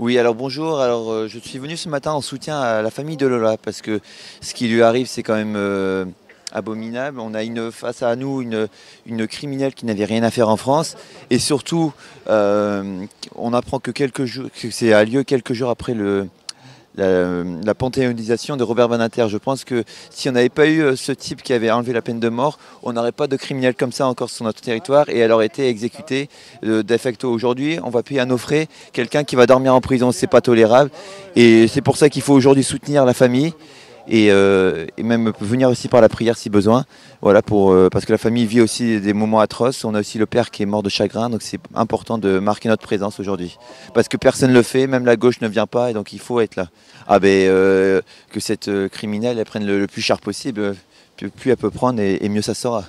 Oui, alors bonjour. Je suis venu ce matin en soutien à la famille de Lola parce que ce qui lui arrive, c'est quand même abominable. On a face à nous une criminelle qui n'avait rien à faire en France et surtout, on apprend que c'est a lieu quelques jours après la panthéonisation de Robert Badinter. Je pense que si on n'avait pas eu ce type qui avait enlevé la peine de mort, on n'aurait pas de criminels comme ça encore sur notre territoire et elle aurait été exécutée de facto. Aujourd'hui, on va payer à nos frais quelqu'un qui va dormir en prison, c'est pas tolérable. Et c'est pour ça qu'il faut aujourd'hui soutenir la famille et même venir aussi par la prière si besoin. Voilà, parce que la famille vit aussi des moments atroces. On a aussi le père qui est mort de chagrin, donc c'est important de marquer notre présence aujourd'hui. Parce que personne ne le fait, même la gauche ne vient pas, et donc il faut être là. Que cette criminelle elle prenne le plus cher possible, plus elle peut prendre et mieux ça sera.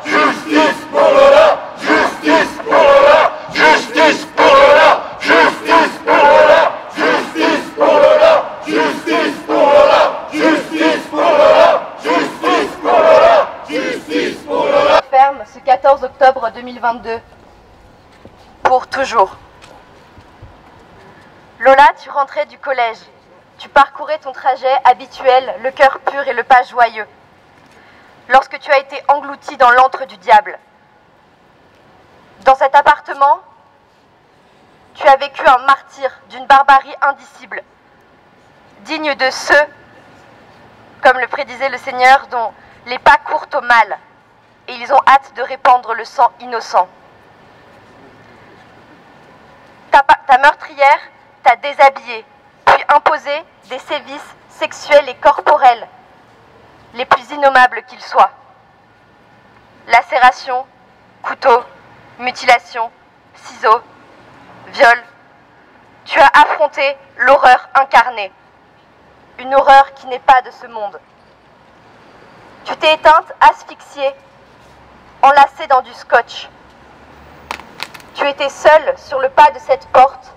Justice pour Lola! Justice pour Lola! Justice pour Lola! Justice pour Lola! Justice pour Lola! Justice pour Lola! Justice pour Lola! Justice pour Lola! Justice pour Lola! Ferme ce 14 octobre 2022. Pour toujours. Lola, tu rentrais du collège. Tu parcourais ton trajet habituel, le cœur pur et le pas joyeux. Lorsque tu as été englouti dans l'antre du diable. Dans cet appartement, tu as vécu un martyre d'une barbarie indicible, digne de ceux, comme le prédisait le Seigneur, dont les pas courent au mal, et ils ont hâte de répandre le sang innocent. Ta meurtrière t'a déshabillé, puis imposé des sévices sexuels et corporels, les plus innommables qu'ils soient. Lacération, couteau, mutilation, ciseaux, viol. Tu as affronté l'horreur incarnée, une horreur qui n'est pas de ce monde. Tu t'es éteinte, asphyxiée, enlacée dans du scotch. Tu étais seule sur le pas de cette porte,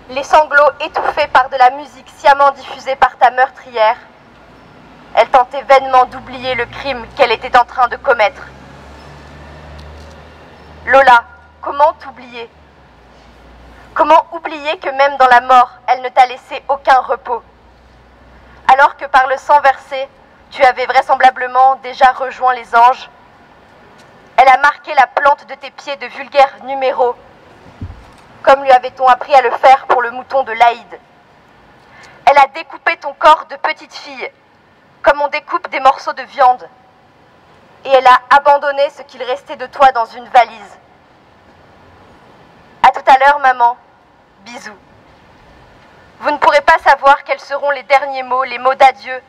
les sanglots étouffés par de la musique sciemment diffusée par ta meurtrière. Elle tentait vainement d'oublier le crime qu'elle était en train de commettre. Lola, comment t'oublier? Comment oublier que même dans la mort, elle ne t'a laissé aucun repos? Alors que par le sang versé, tu avais vraisemblablement déjà rejoint les anges, elle a marqué la plante de tes pieds de vulgaires numéros, comme lui avait-on appris à le faire pour le mouton de l'Aïd. Elle a découpé ton corps de petite fille, comme on découpe des morceaux de viande. Et elle a abandonné ce qu'il restait de toi dans une valise. À tout à l'heure, maman. Bisous. Vous ne pourrez pas savoir quels seront les derniers mots, les mots d'adieu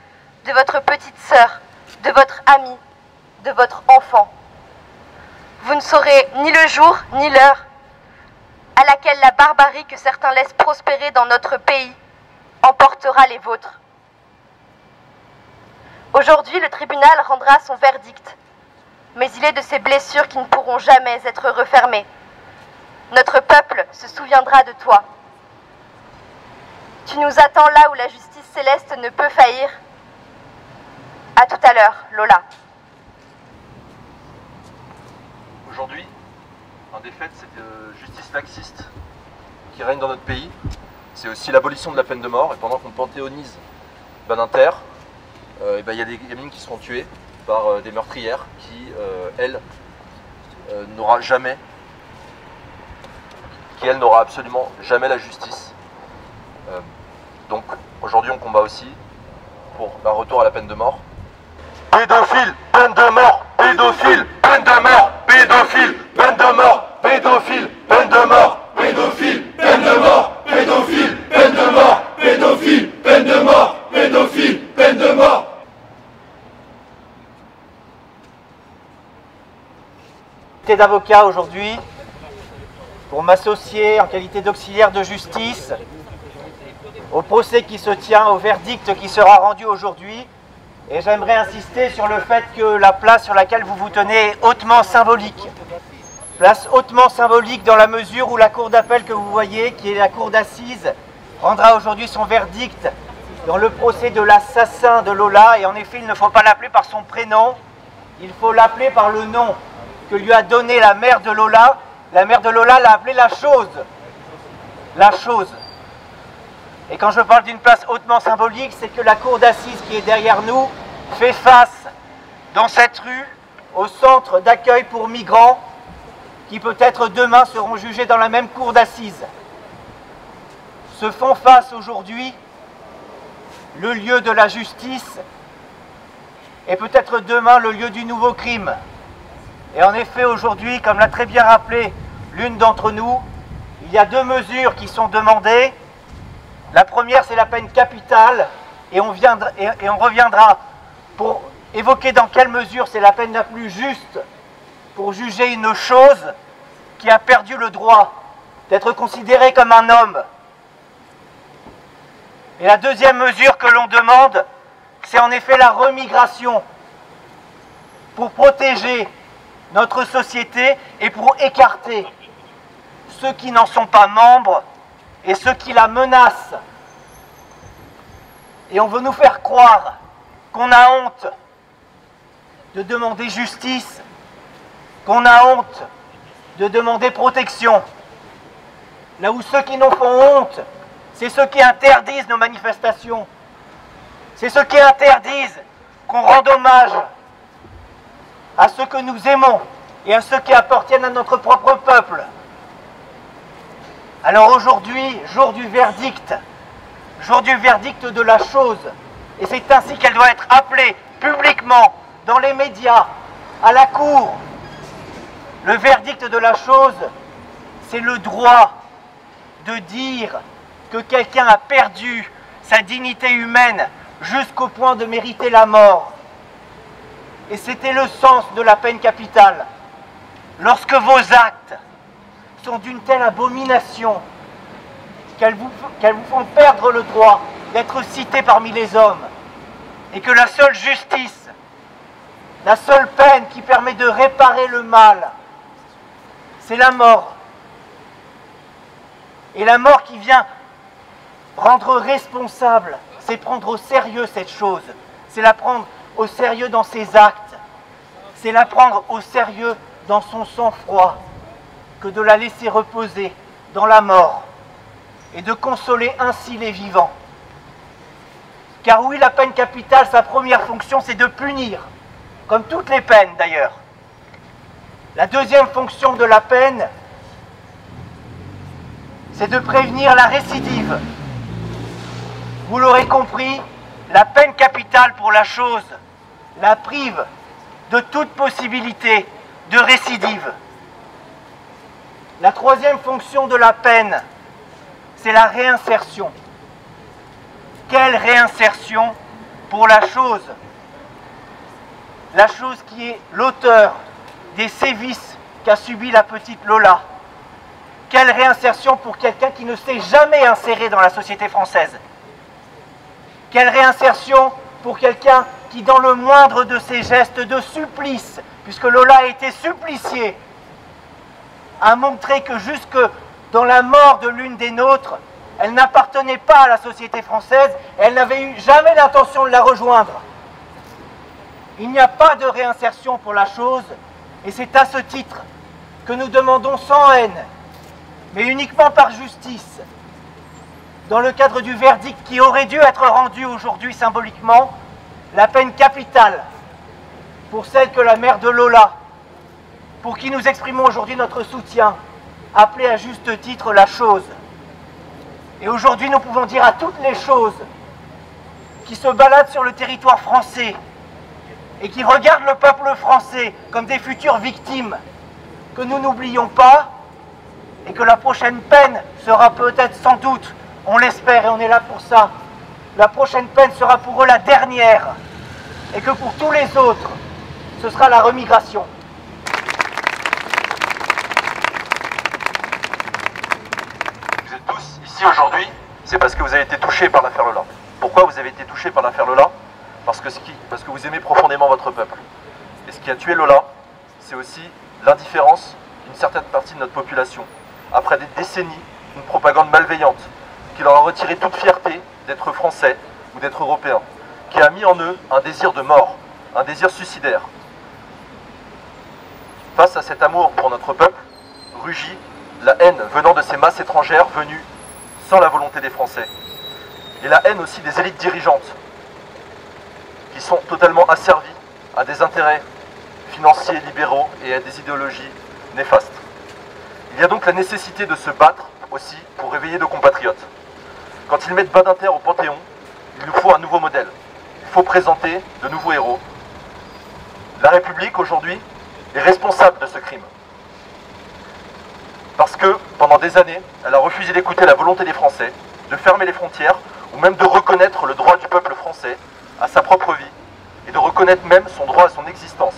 de votre petite sœur, de votre amie, de votre enfant. Vous ne saurez ni le jour, ni l'heure à laquelle la barbarie que certains laissent prospérer dans notre pays emportera les vôtres. Aujourd'hui, le tribunal rendra son verdict, mais il est de ces blessures qui ne pourront jamais être refermées. Notre peuple se souviendra de toi. Tu nous attends là où la justice céleste ne peut faillir. À tout à l'heure, Lola. Aujourd'hui, un des faits, cette justice laxiste qui règne dans notre pays, c'est aussi l'abolition de la peine de mort. Et pendant qu'on panthéonise Badinter, il y a des gamines qui seront tuées par des meurtrières qui, elle, n'aura absolument jamais la justice. Donc aujourd'hui on combat aussi pour un retour à la peine de mort. Pédophile, peine de mort! Pédophile, peine de mort! Pédophile, peine de mort! Pédophile, peine de mort! Pédophile, peine de mort! Pédophile, peine de mort! Pédophile, peine de mort! Pédophile, peine de mort! D'avocat aujourd'hui pour m'associer en qualité d'auxiliaire de justice au procès qui se tient, au verdict qui sera rendu aujourd'hui. Et j'aimerais insister sur le fait que la place sur laquelle vous vous tenez est hautement symbolique. Place hautement symbolique dans la mesure où la cour d'appel que vous voyez, qui est la cour d'assises, rendra aujourd'hui son verdict dans le procès de l'assassin de Lola, et en effet il ne faut pas l'appeler par son prénom, il faut l'appeler par le nom que lui a donné la mère de Lola. La mère de Lola l'a appelé la chose. La chose. Et quand je parle d'une place hautement symbolique, c'est que la cour d'assises qui est derrière nous fait face, dans cette rue, au centre d'accueil pour migrants qui peut-être demain seront jugés dans la même cour d'assises. Se font face aujourd'hui le lieu de la justice et peut-être demain le lieu du nouveau crime. Et en effet aujourd'hui, comme l'a très bien rappelé l'une d'entre nous, il y a deux mesures qui sont demandées. La première, c'est la peine capitale, et on reviendra pour évoquer dans quelle mesure c'est la peine la plus juste pour juger une chose qui a perdu le droit d'être considérée comme un homme. Et la deuxième mesure que l'on demande, c'est en effet la remigration pour protéger notre société et pour écarter ceux qui n'en sont pas membres et ceux qui la menacent. Et on veut nous faire croire qu'on a honte de demander justice, qu'on a honte de demander protection. Là où ceux qui nous font honte, c'est ceux qui interdisent nos manifestations. C'est ceux qui interdisent qu'on rende hommage à ceux que nous aimons et à ceux qui appartiennent à notre propre peuple. Alors aujourd'hui, jour du verdict de la chose, et c'est ainsi qu'elle doit être appelée publiquement, dans les médias, à la cour. Le verdict de la chose, c'est le droit de dire que quelqu'un a perdu sa dignité humaine jusqu'au point de mériter la mort. Et c'était le sens de la peine capitale. Lorsque vos actes sont d'une telle abomination qu'elles vous font perdre le droit d'être cités parmi les hommes, et que la seule justice, la seule peine qui permet de réparer le mal, c'est la mort. Et la mort qui vient rendre responsable, c'est prendre au sérieux cette chose, c'est la prendre au sérieux dans ses actes, c'est la prendre au sérieux dans son sang-froid, que de la laisser reposer dans la mort et de consoler ainsi les vivants. Car oui, la peine capitale, sa première fonction, c'est de punir, comme toutes les peines d'ailleurs. La deuxième fonction de la peine, c'est de prévenir la récidive. Vous l'aurez compris, la peine capitale pour la chose la prive de toute possibilité de récidive. La troisième fonction de la peine, c'est la réinsertion. Quelle réinsertion pour la chose? La chose qui est l'auteur des sévices qu'a subi la petite Lola. Quelle réinsertion pour quelqu'un qui ne s'est jamais inséré dans la société française? Quelle réinsertion pour quelqu'un qui, dans le moindre de ses gestes de supplice, puisque Lola a été suppliciée, a montré que jusque dans la mort de l'une des nôtres, elle n'appartenait pas à la société française et elle n'avait eu jamais l'intention de la rejoindre. Il n'y a pas de réinsertion pour la chose, et c'est à ce titre que nous demandons sans haine, mais uniquement par justice, dans le cadre du verdict qui aurait dû être rendu aujourd'hui symboliquement, la peine capitale pour celle que la mère de Lola, pour qui nous exprimons aujourd'hui notre soutien, appelait à juste titre la chose. Et aujourd'hui, nous pouvons dire à toutes les choses qui se baladent sur le territoire français et qui regardent le peuple français comme des futures victimes, que nous n'oublions pas et que la prochaine peine sera peut-être, sans doute, on l'espère et on est là pour ça, la prochaine peine sera pour eux la dernière et que pour tous les autres, ce sera la remigration. Vous êtes tous ici aujourd'hui, c'est parce que vous avez été touchés par l'affaire Lola. Pourquoi vous avez été touchés par l'affaire Lola? Parce que vous aimez profondément votre peuple. Et ce qui a tué Lola, c'est aussi l'indifférence d'une certaine partie de notre population. Après des décennies d'une propagande malveillante, qui leur a retiré toute fierté d'être français, ou d'être européens, qui a mis en eux un désir de mort, un désir suicidaire. Face à cet amour pour notre peuple, rugit la haine venant de ces masses étrangères venues sans la volonté des Français. Et la haine aussi des élites dirigeantes, qui sont totalement asservies à des intérêts financiers libéraux et à des idéologies néfastes. Il y a donc la nécessité de se battre aussi pour réveiller nos compatriotes. Quand ils mettent Badinter au Panthéon, il nous faut un nouveau modèle. Il faut présenter de nouveaux héros. La République, aujourd'hui, est responsable de ce crime. Parce que, pendant des années, elle a refusé d'écouter la volonté des Français, de fermer les frontières, ou même de reconnaître le droit du peuple français à sa propre vie, et de reconnaître même son droit à son existence.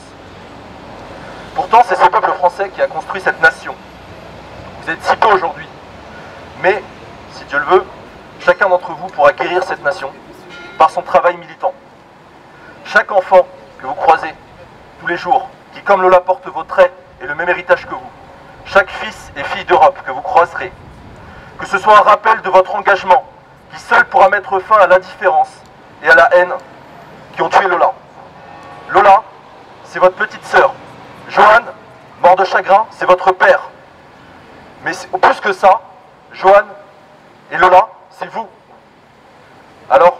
Pourtant, c'est ce peuple français qui a construit cette nation. Vous êtes si peu aujourd'hui, mais, si Dieu le veut, chacun d'entre vous pourra guérir cette nation par son travail militant. Chaque enfant que vous croisez tous les jours, qui comme Lola porte vos traits et le même héritage que vous, chaque fils et fille d'Europe que vous croiserez, que ce soit un rappel de votre engagement, qui seul pourra mettre fin à l'indifférence et à la haine qui ont tué Lola. Lola, c'est votre petite sœur. Johan, mort de chagrin, c'est votre père. Mais plus que ça, Johan et Lola, c'est vous. Alors,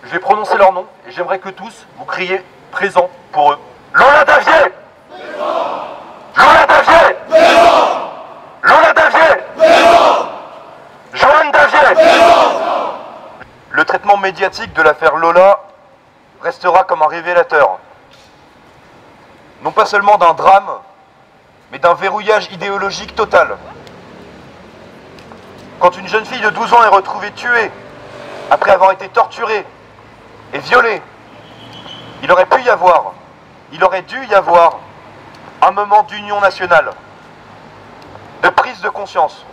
je vais prononcer leur nom et j'aimerais que tous vous criez présent pour eux. Lola Davier! Présent! Lola Davier! Présent! Lola Davier! Présent! Johan Davier! Présent! Le traitement médiatique de l'affaire Lola restera comme un révélateur. Non pas seulement d'un drame, mais d'un verrouillage idéologique total. Quand une jeune fille de 12 ans est retrouvée tuée, après avoir été torturée et violée, il aurait dû y avoir un moment d'union nationale, de prise de conscience,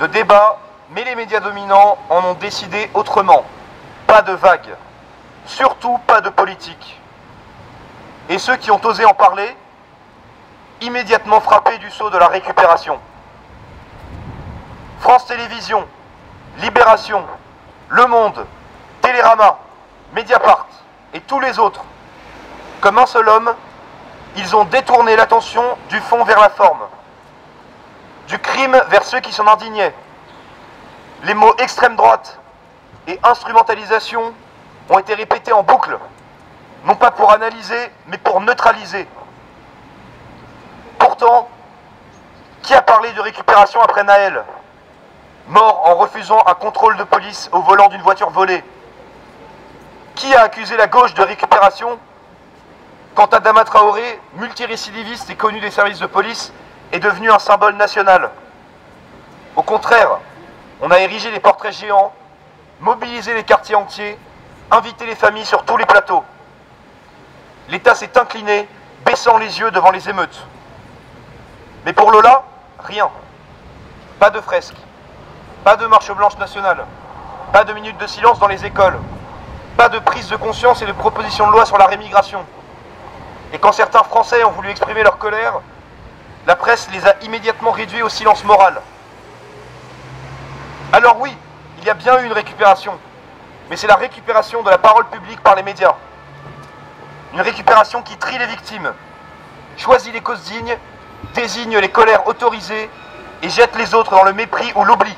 de débat, mais les médias dominants en ont décidé autrement. Pas de vague, surtout pas de politique. Et ceux qui ont osé en parler, immédiatement frappés du sceau de la récupération. France Télévisions, Libération, Le Monde, Télérama, Mediapart et tous les autres, comme un seul homme, ils ont détourné l'attention du fond vers la forme, du crime vers ceux qui s'en indignaient. Les mots extrême droite et instrumentalisation ont été répétés en boucle, non pas pour analyser, mais pour neutraliser. Pourtant, qui a parlé de récupération après Naël, mort en refusant un contrôle de police au volant d'une voiture volée? Qui a accusé la gauche de récupération quand Adama Traoré, multirécidiviste et connu des services de police, est devenu un symbole national? Au contraire, on a érigé des portraits géants, mobilisé les quartiers entiers, invité les familles sur tous les plateaux. L'État s'est incliné, baissant les yeux devant les émeutes. Mais pour Lola, rien. Pas de fresque, pas de marche blanche nationale, pas de minute de silence dans les écoles, pas de prise de conscience et de proposition de loi sur la rémigration. Et quand certains Français ont voulu exprimer leur colère, la presse les a immédiatement réduits au silence moral. Alors oui, il y a bien eu une récupération, mais c'est la récupération de la parole publique par les médias. Une récupération qui trie les victimes, choisit les causes dignes, désigne les colères autorisées et jette les autres dans le mépris ou l'oubli.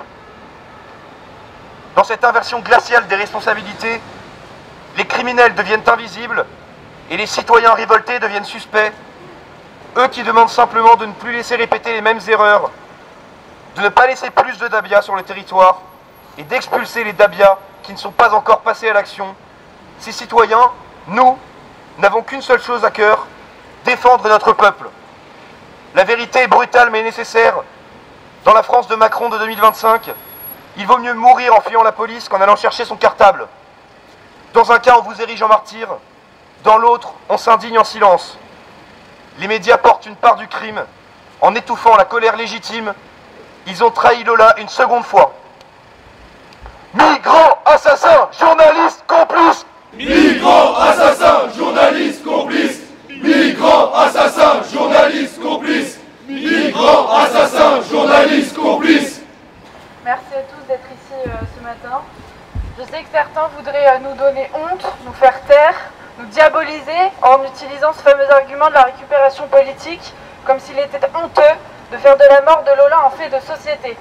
Dans cette inversion glaciale des responsabilités, les criminels deviennent invisibles et les citoyens révoltés deviennent suspects. Eux qui demandent simplement de ne plus laisser répéter les mêmes erreurs, de ne pas laisser plus de Dabia sur le territoire et d'expulser les Dabia qui ne sont pas encore passés à l'action. Ces citoyens, nous, n'avons qu'une seule chose à cœur, défendre notre peuple. La vérité est brutale mais nécessaire. Dans la France de Macron de 2025, il vaut mieux mourir en fuyant la police qu'en allant chercher son cartable. Dans un cas, on vous érige en martyr, dans l'autre, on s'indigne en silence. Les médias portent une part du crime. En étouffant la colère légitime, ils ont trahi Lola une seconde fois. Migrants, assassins, journalistes, complices! Migrants, assassins, journalistes, complices! Migrants, assassins, journalistes, complices! Migrants, assassins, journalistes, complices! Merci à tous d'être ici ce matin. certains voudraient nous donner honte, nous faire taire, nous diaboliser en utilisant ce fameux argument de la récupération politique, comme s'il était honteux de faire de la mort de Lola un fait de société.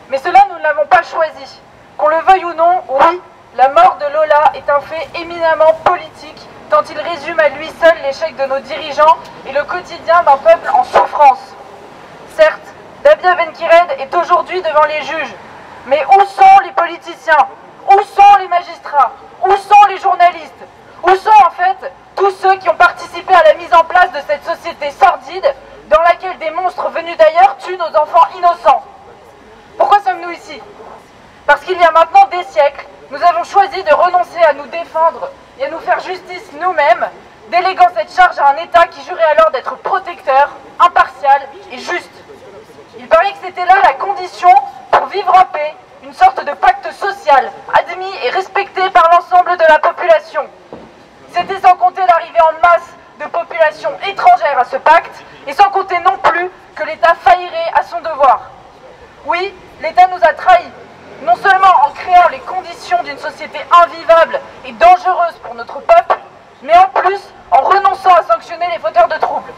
Mais cela, nous ne l'avons pas choisi. Qu'on le veuille ou non, oui, la mort de Lola est un fait éminemment politique, tant il résume à lui seul l'échec de nos dirigeants et le quotidien d'un peuple en souffrance. Certes, Dabia Benkired est aujourd'hui devant les juges, mais où sont les politiciens? Où sont les magistrats? Où sont les journalistes? Où sont en fait tous ceux qui ont participé à la mise en place de cette société sordide dans laquelle des monstres venus d'ailleurs tuent nos enfants innocents? Pourquoi sommes-nous ici? Parce qu'il y a maintenant des siècles, nous avons choisi de renoncer à nous défendre et à nous faire justice nous-mêmes, déléguant cette charge à un État qui jurait alors d'être protecteur, impartial et juste. Il paraît que c'était là la condition pour vivre en paix, une sorte de pacte social, admis et respecté par l'ensemble de la population. C'était sans compter l'arrivée en masse de populations étrangères à ce pacte, et sans compter non plus que l'État faillirait à son devoir. Oui, l'État nous a trahis, non seulement en créant les conditions d'une société invivable et dangereuse pour notre peuple, mais en plus en renonçant à sanctionner les fauteurs de troubles.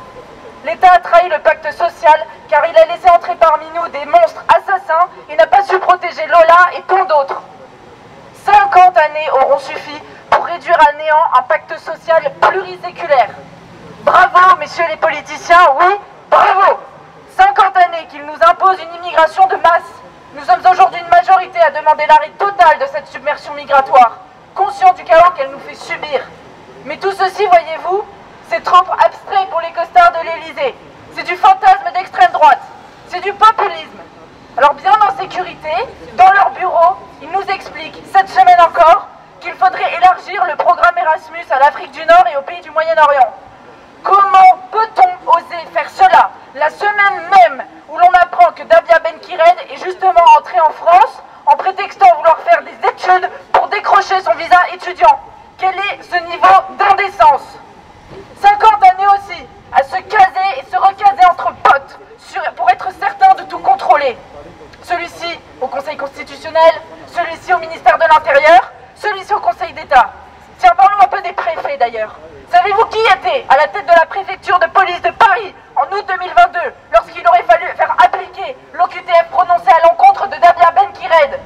L'État a trahi le pacte social car il a laissé entrer parmi nous des monstres assassins et n'a pas su protéger Lola et tant d'autres. 50 années auront suffi pour réduire à néant un pacte social pluriséculaire. Bravo, messieurs les politiciens, oui, bravo! 50 années qu'ils nous imposent une immigration de masse. Nous sommes aujourd'hui une majorité à demander l'arrêt total de cette submersion migratoire, conscients du chaos qu'elle nous fait subir. Mais tout ceci, voyez-vous, c'est trop abstrait pour les costards de l'Élysée. C'est du fantasme d'extrême droite. C'est du populisme. Alors bien en sécurité, dans leur bureau, ils nous expliquent, cette semaine encore, qu'il faudrait élargir le programme Erasmus à l'Afrique du Nord et aux pays du Moyen-Orient. Comment peut-on oser faire cela, la semaine même où l'on apprend que Dabia Benkired est justement entrée en France en prétextant vouloir faire des études pour décrocher son visa étudiant? Quel est ce niveau d'indécence? 50 années aussi à se caser et se recaser entre potes pour être certain de tout contrôler. Celui-ci au Conseil constitutionnel, celui-ci au ministère de l'Intérieur, celui-ci au Conseil d'État. Tiens, parlons un peu des préfets d'ailleurs. Savez-vous qui était à la tête de la préfecture de police de Paris en août 2022 lorsqu'il aurait fallu faire appliquer l'OQTF prononcé à l'encontre de Dabia Benkired?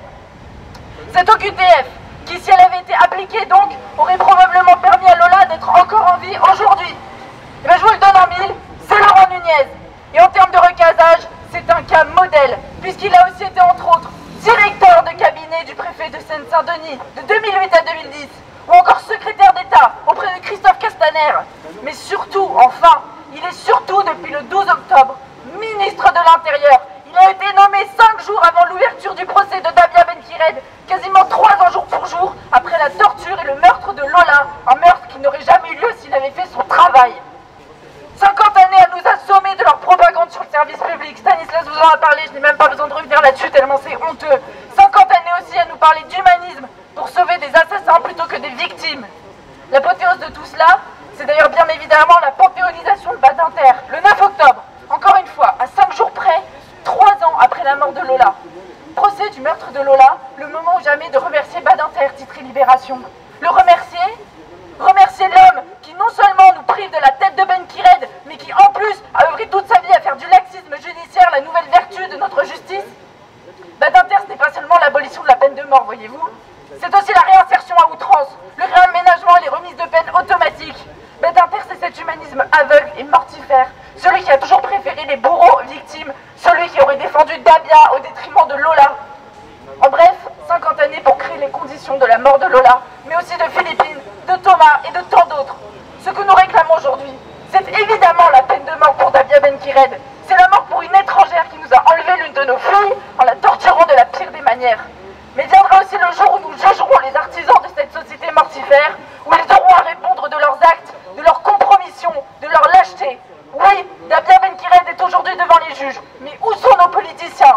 Cette OQTF, qui si elle avait été appliquée donc, aurait probablement permis à Lola d'être encore en vie aujourd'hui. Et bien je vous le donne en mille, c'est Laurent Nunez. Et en termes de recasage, c'est un cas modèle, puisqu'il a aussi été entre autres directeur de cabinet du préfet de Seine-Saint-Denis de 2008 à 2010, ou encore secrétaire d'État auprès de Christophe Castaner. Mais surtout, enfin, il est surtout depuis le 12 octobre ministre de l'Intérieur. Il a été nommé 5 jours avant l'ouverture du procès de Dabia Benkired, quasiment 3 ans jour pour jour après la torture et le meurtre de Lola, un meurtre qui n'aurait jamais eu lieu s'il avait fait son travail. 50 années à nous assommer de leur propagande sur le service public. Stanislas vous en a parlé, je n'ai même pas besoin de revenir là-dessus tellement c'est honteux. 50 années aussi à nous parler d'humanisme pour sauver des assassins plutôt que des victimes. L'apothéose de tout cela, c'est d'ailleurs bien évidemment la panthéonisation de Badinter, le 9 octobre. Encore une fois, à 5 jours près, 3 ans après la mort de Lola. Procès du meurtre de Lola, le moment ou jamais de remercier Badinter, titré Libération. Le remercier l'homme qui non seulement nous prive de la tête de Benkired, mais qui en plus a œuvré toute sa vie à faire du laxisme judiciaire la nouvelle vertu de notre justice. Badinter, ce n'est pas seulement l'abolition de la peine de mort, voyez-vous. C'est aussi la réinsertion à outrance, le réaménagement et les remises de peine automatiques. Badinter, c'est cet humanisme aveugle et mortifère, celui qui a toujours préféré les bourreaux aux victimes, celui qui aurait défendu Dabia au détriment de Lola. En bref, 50 années pour créer les conditions de la mort de Lola, mais aussi de Philippine, de Thomas et de tant d'autres. Ce que nous réclamons aujourd'hui, c'est évidemment la peine de mort pour Dabia Benkired. C'est la mort pour une étrangère qui nous a enlevé l'une de nos filles en la torturant de la pire des manières. Mais viendra aussi le jour où nous jugerons les artisans de cette société mortifère, où ils auront à répondre de leurs actes, de leur compromission, de leur lâcheté. Oui, Dabia Benkired est aujourd'hui devant les juges, mais où sont nos politiciens?